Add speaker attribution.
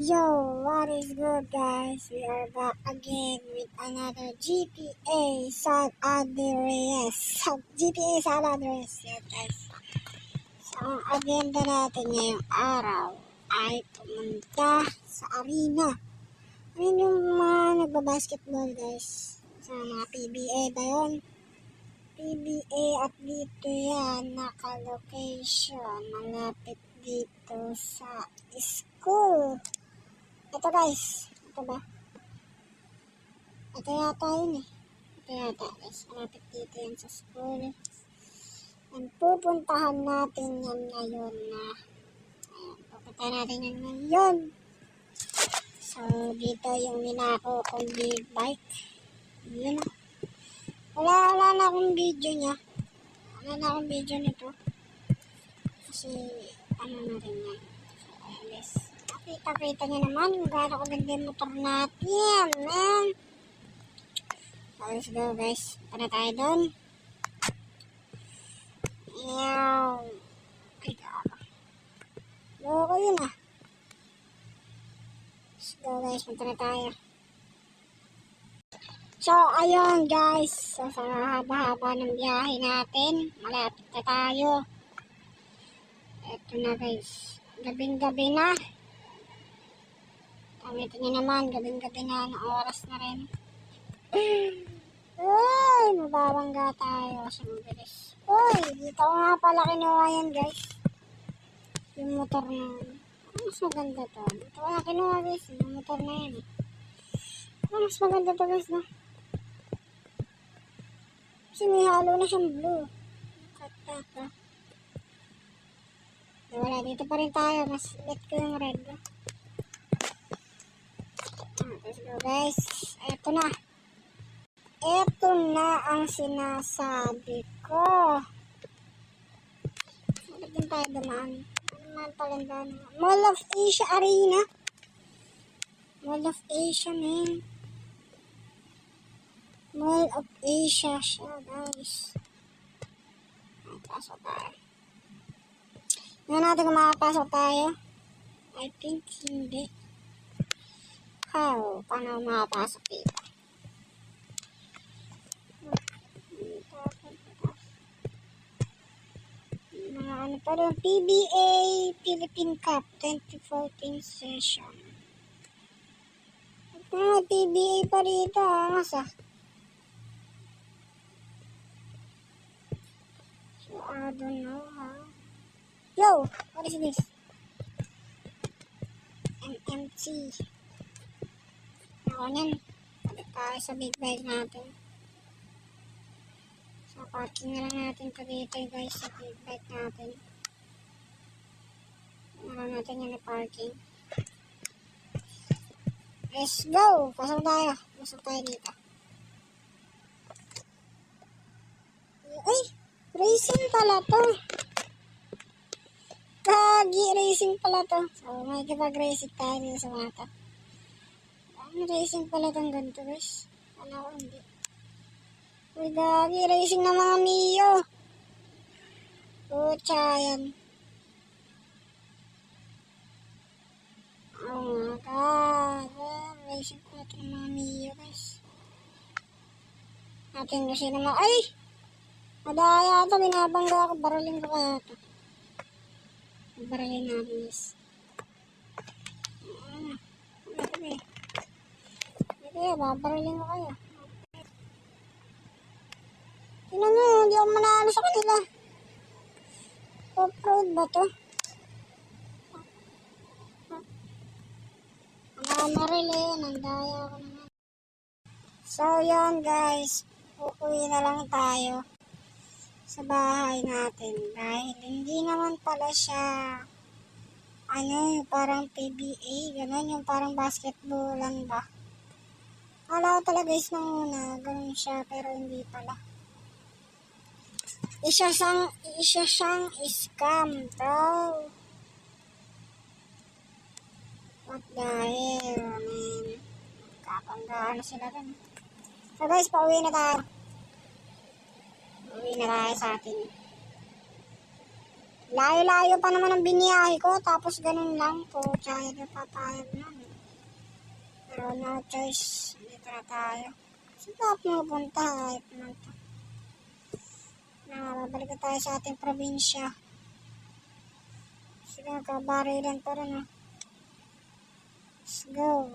Speaker 1: Yo, what is good guys? We are back again with another GTA San Andreas. GTA San Andreas yan guys. So, ang agenda natin ngayong araw ay pumunta sa arena. Ayun yung mga nagbabasketball guys. Sa mga PBA ba yun? PBA at dito yan naka-location. Malapit dito sa school. Ito guys, ito ba? Ito yata yun eh. Ito yata guys, malapit dito yan sa school. And pupuntahan natin yan ngayon na, ayan, pupuntahan natin yan ngayon. So, dito yung ninako kong big bike. Yun o. Wala na akong video niya. Wala na akong video nito. Kasi, ano na rin yan. So, ayan guys. Kita niya naman kung gaano kaganda yung motor natin, man. So, let's go guys. Para tayo doon. Yaw. Ay, gaano. Loko yun ah. Let's go guys. Punta na tayo. So, ayun guys. So, sa haba-haba ng biyahe natin, malapit na tayo. Eto na guys. Gabing-gabi na. Ito nyo naman, gabing-gabi na, ng oras na rin. Uy, mababangga tayo sa mabilis. Uy, dito ko nga pala kinuha yan guys. Yung motor na yun. Mas maganda to. Dito ko nga kinuha guys, yung motor na yan. Mas maganda to guys, no? Kasi may halo na siyang blue. Kataka. Wala, dito pa rin tayo. Mas bet ko yung red. Let's go guys. Eto na. Eto na ang sinasabi ko. Bakit din tayo dumaan? Ano naman palandan? Mall of Asia Arena. Mall of Asia, man. Mall of Asia siya, guys. Pasok tayo. Tingnan natin kung makapasok tayo. I think hindi. How? Paano makapasok dito? Ano pa rin? PBA Philippine Cup 2014 session. PBA pa rito. Angas ah. So, I don't know ha. Yo! What is this? MMT. Ako nyan. Balik tayo sa big bike natin. So, parking na lang natin ito dito guys sa big bike natin. Meron natin yan na parking. Let's go! Pasok tayo. Pasok tayo dito. Ay! Racing pala to. Gagi! Racing pala to. So, may kipag-racing tayo dito sa mata. Racing pala itong ganito guys. Ano ako hindi. Uy gagi, racing ng mga Mio. Pucha yan. Oh my god. Racing pala ito ng mga Mio guys. Natin kasi naman. Ay! Madaya ito. Binabangga ako. Baralin ko kaya ito. Baralin natin guys. Kaya, babaralin ko kayo. Tingnan nyo, hindi ako manalo sa kanila. Off-road ba to? Marilyn, nandaya ako naman. So, yun guys. Uuwi na lang tayo sa bahay natin. Dahil hindi naman pala siya yung parang PBA. Ganun, yung parang basketballan ba? Akala ko talaga guys nung una, ganun siya, pero hindi pala. Isa siyang scam, bro. What the hell, man. Kapanggaan na sila rin. So guys, pauwi na tayo. Pauwi na tayo sa atin. Layo-layo pa naman ang biniyahe ko, tapos ganun lang po. Tsaya na papayag na. Pero no choice, dito na tayo. Saan pa ako pupunta? Kahit naman to. Babalik na tayo sa ating probinsya. Sige, kabarilan pa rin. Let's go.